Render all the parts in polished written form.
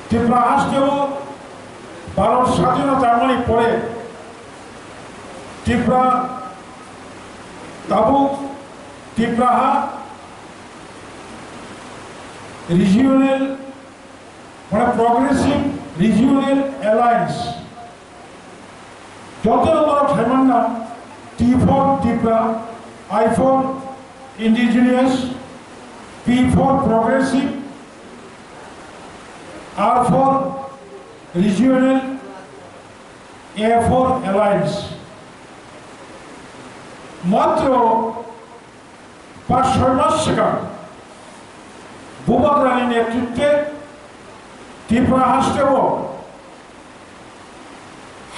ত্রিপুরা আসতেও ভারত স্বাধীনতার পরে ত্রিপুরা তাবুক Tripura regional progressive regional alliance যত বড় ঠেমান্না T for Tripura I for indigenous, P for progressive, R for regional, A for alliance. মাত্র 5-6 মাস সেখান বুবাক রানীর নেতৃত্বে ত্রিপুরা হাসতেও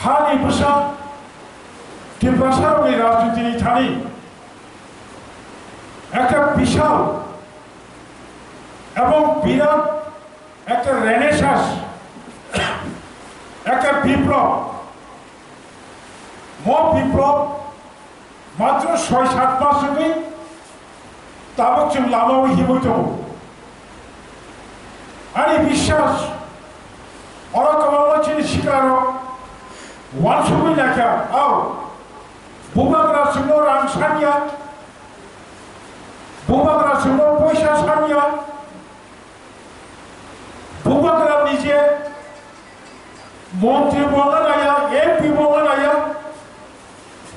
হানি পেশা ত্রিপুরা সারণী রাজনীতির থানি একটা বিশাল এবং বিরাট একটা রেনেসাঁস একটা বিপ্লব বিপ্লব মাত্র 6-7 মাস আগে তাবক जों लामाव हिबोतो आनी বিশ্বাস অরকমাল চিনি শিকারো ওয়ানসুবি লেখা আও বুবাকরা সুন্দর রাংসানিয়া বুবাকরা সুন্দর পয়সা সানিয়া বুবাকরা নিজে মন্ত্রী বললেন আয়া এমপি বললেন আয়া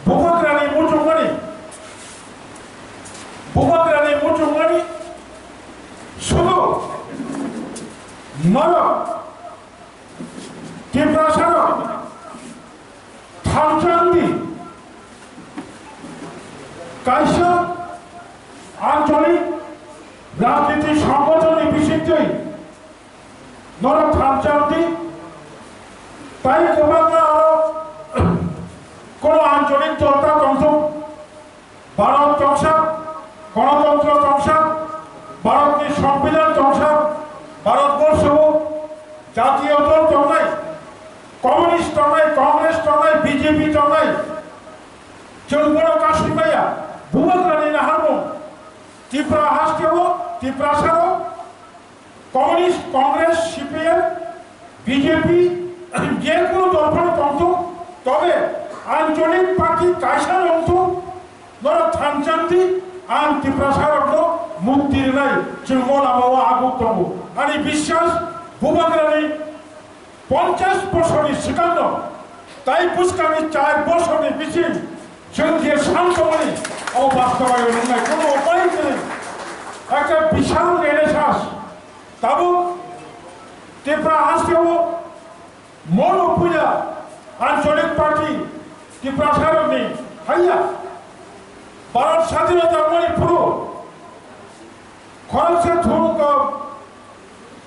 বুবাকরানি মুচুমানি শুধু নর ত্রিপুরা থামচান্দি কাইসা আঞ্চলিক রাজনীতি সংগঠনে বিশিষ্টই নর থামচান্দি তাই গোবাংলা আরো কোন আঞ্চলিক তন্ত্র ভারত চর্চা গণতন্ত্র চর্চা ভারতের সংবিধান চর্চা ভারতবর্ষ জাতীয় দল চর্চায় কমিউনিস্ট চর্চায় কংগ্রেস চর্চায় বিজেপি চর্চায় চৌবড় কাশ্মীর বুবাকরানি নাহারমো ত্রিপুরা হাসকেও ত্রিপুরা সারো কমিউনিস্ট কংগ্রেস সিপিএম বিজেপি যে কোনো দলফল তন্ত্র তবে আঞ্চলিক পার্টি কাইসার অংশ ধরো থানচান্তি আন ত্রিপুরা সারকলো মুক্তির নাই চুলমল আবহাওয়া আগুক তবু আর এই বিশ্বাস বুবাকরানি 50 বছরের শিকান্ড তাই পুষ্কানি 4 বছরের বেশি যে শান্তমণি অবাস্তবায়ন নাই কোনো উপায় নেই একটা বিশাল রেনেসাঁস তাবু ত্রিপুরা আসতেও মন পূজা আঞ্চলিক পার্টি ত্রিপুরা সারণী হাইয়া ভারত স্বাধীনতা পুরো খরচে ধুমক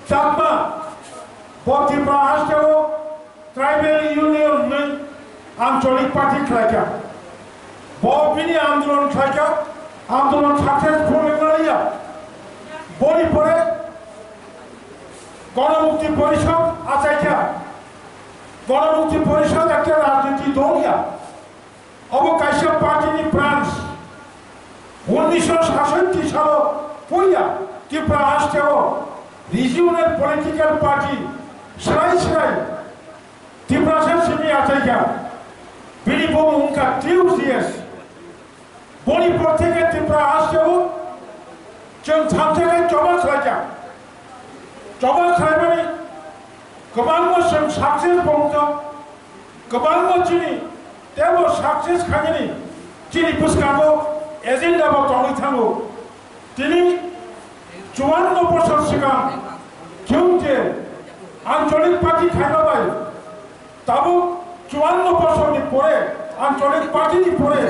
চাকমা ত্রিপুরা আসতেও ট্রাইবেল ইউনিয়ন আঞ্চলিক পার্টি খ্লাইকা বিনি আন্দোলন খ্লাইকা আন্দোলন সাকসেসফুল হইয়া বলি পরে গণমুক্তি পরিষদ আচাইকা গণমুক্তি পরিষদ একটা রাজনীতি দলিয়া অবকাশ পার্টিনি ব্রাঞ্চ 1967 সাল পইয়া ত্রিপুরা আসতেও রিজিওনাল পলিটিক্যাল পার্টি সেরাই ত্রিপুরা সিনি আচাইকা বিড়িবো উনকা টিউজিএস বলিপুর থেকে ত্রিপুরা আসতেও जों थामजायगाय जबा खालायजा जबा खालायबाय गोबां बोसोर साक्सेस बंजा गोबां बोसोरनि तेबो साक्सेस खायनि दिनै बुसकांगो एजेन्डाबो दङै थांगौ दिनै 54 बोसोर सिगां जों जे आঞ্চলিক पार्टी खायबाय दाबो 54 बोसोरनि परे आঞ্চলিক पार्टीनि परे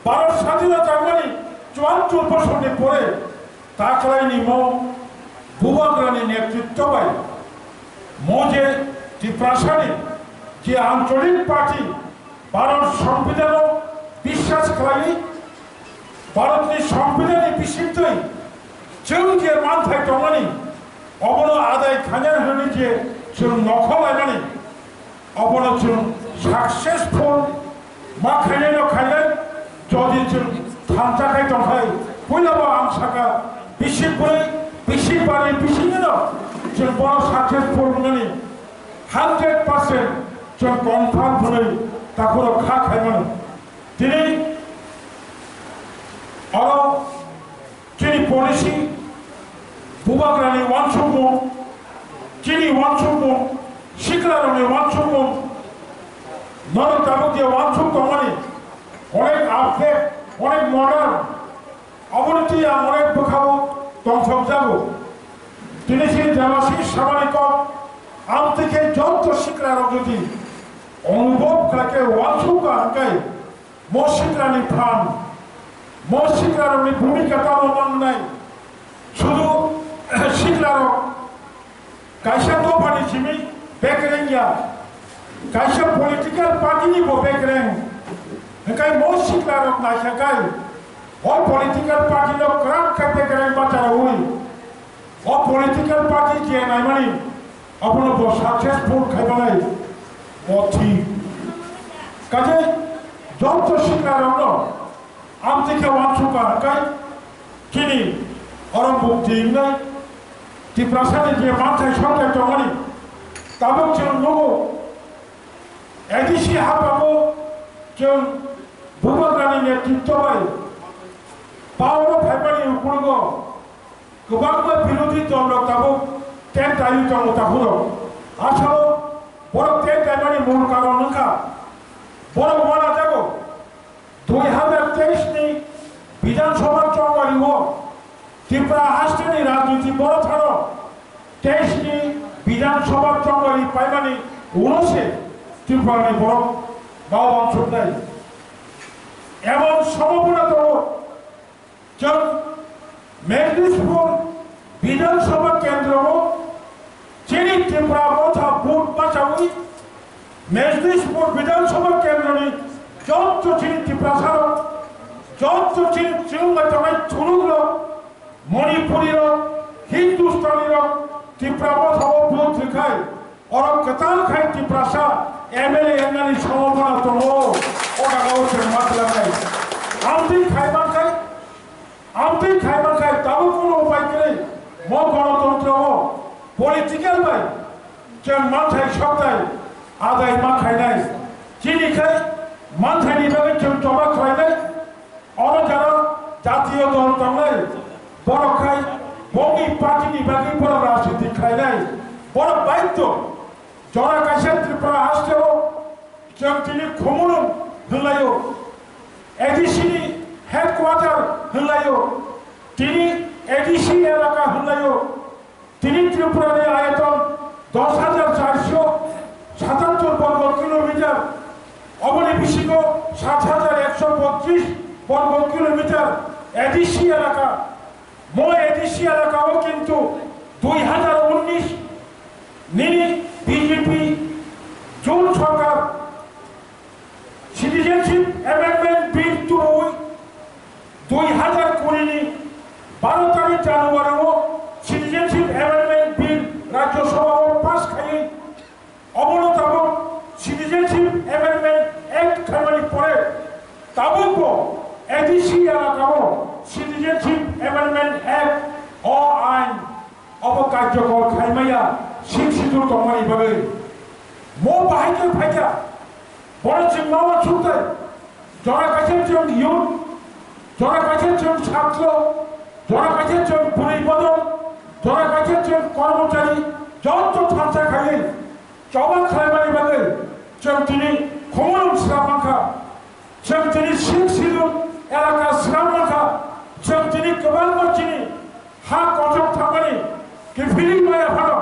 भारत स्वाधीनता जानानै 74 बोसोरनि परे ताकलायनि बुबाकरानि नेतृत्व मजे त्रिपुरासानि जे आंचलिक पार्टी भारत संविधान विश्वास खालायो भारतनि संविधाननि बिसिमथै जों जे मानथाय दंनानै अबनो आदाय खानाय होनो जे जों नखलायनानै अबनो जों साक्सेसफुल मा खायनाय जदि जों थामजाखाय दंखाय Pulaba Amsaka, Bishopuri, Bishopari, Bishino, Chilbon successful money, 100% John Confirmatory, Takuro Kakhaman. Today, all Chini policy, Bubagrani wants to move, Chini wants to move, Shiklarani wants to move, none of Tabukia wants to come money, অনেক update অনেক modern অবনতি অনেক দেখাবো তখন যাব তিনি সেই জানাসি সামাজিক আম থেকে যত শিক্ষার যদি অনুভব করে ওয়ানসুকা আঁকাই মসজিদরানি প্রাণ মসজিদরানি ভূমিকাটা মন নাই শুধু শিক্ষার কাইসা তো পানি চিমি বেকরেঙ্গা কাইসা পলিটিক্যাল পার্টি নিব বেকরেং Hekai mosik larok na hekai, all political party lo kram kate kare bacha hui, all political party je na mani, apno bo successful khai balai, mothi. Kaje, job to sik larok no, am tike wansu ka hekai, kini, orang bukti nai, di prasane je mantai shokai to mani, tabok chen logo, edisi hapamo, chen Bubagrani নেতৃত্ববাই power family উপরগ গোবাং বিরোধী দল তাবো ten time দল তাহুর আসল বড় ten টাইমানি মূল কারণ নকা বড় বড় যাবো 2023 নি বিধানসভা চৌবাড়ি ও ত্রিপুরা হাস্টেনি রাজনীতি বড় থানো 23 নি বিধানসভা চৌবাড়ি পাইমানি 19 ত্রিপুরা বড় বাউ অঞ্চল নাই এমন সম্ভাবনা তো যখন মেজলিশপুর বিধানসভা কেন্দ্র চিনি ত্রিপুরা তথা ভোট বাঁচাবই মেজলিশপুর বিধানসভা কেন্দ্র যত চিনি ত্রিপুরা ছাড়ো যত চিনি চিরুঙ্গাতমাই থুলুগুলো মণিপুরীর হিন্দুস্তানির ত্রিপুরা তথা ভোট রেখায় অরব কেতাল খায় ত্রিপুরা এমএলএ এমএলএ সম্ভাবনা তো ওটা গাউছের মাতলা নাই আমতি খাইবার খাই তাও কোনো উপায় নেই মো গণতন্ত্র পলিটিক্যাল ভাই যে মাথায় সপ্তাহে আদায় মা খাই নাই চিনি খাই মাথায় নিবে কেউ জমা খাই নাই অন্য যারা জাতীয় দল তাই বড় খাই বঙ্গি পার্টি নিবাকি বড় রাজনীতি খাই নাই বড় দায়িত্ব জরা কাছে ত্রিপুরা আসতেও যেন তিনি খমুন হলাইও এডিসিনি হেডকোয়ার্টার হলাইও তিনি এডিসি এলাকা হলাইও তিনি ত্রিপুরার আয়তন 10,477 বর্গ কিলোমিটার অবনিবেশিক 7,132 বর্গ কিলোমিটার এডিসি এলাকা মো এডিসি এলাকাও কিন্তু 2019 নিনি বিজেপি জোন সরকার সিটিজেনশিপ অ্যামেন্ডমেন্ট বিল 2020 12 তারিখ January citizenship amendment bill Rajya Sabha pass খাই অবনতম সিটিজেনশিপ অ্যামেন্ডমেন্ট অ্যাক্ট খাইমানি পরে তাবুক এডিসি এলাকাও সিটিজেনশিপ অ্যামেন্ডমেন্ট অ্যাক্ট ও আইন অবকার্যকর খাইমাইয়া শিক্ষিত তমানি ভাবে মো বাহিকের ফাইকা বড় চিন্মাওয়া ছুটে যারা কাছে জন ইউথ যারা কাছে জন ছাত্র যারা কাছে জন পরিবদল যারা কাছে জন কর্মচারী যত থাকা খাইয়ে চবা খাইমানি ভাবে জন তিনি খমন শ্রামাখা জন তিনি শিক্ষিত এলাকা শ্রামাখা জন তিনি কেবল চিনি হা কজক থামানি কি ফিলিং মায়া ভালো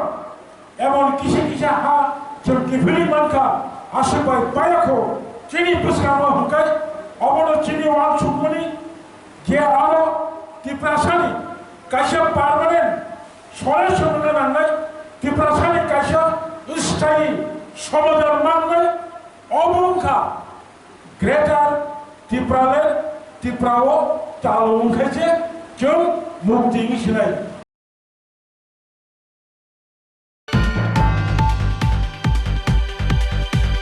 এমন কিসে কিসে হা জন কি ফিলিং মানকা আশেপাই পায়াখো চিনি বিশ্রাম হুকাই অবন চিনি ওয়ান সুকমনি যে আলো ত্রিপ্রাসানি কাইসা পার্মানেন্ট সরে সরে নাঙ্গাই ত্রিপ্রাসানি কাইসা স্থায়ী সমাধান নাঙ্গাই অবংখা গ্রেটার ত্রিপুরালে ত্রিপুরাও চালু খাইছে কেউ মুক্তি সিলাই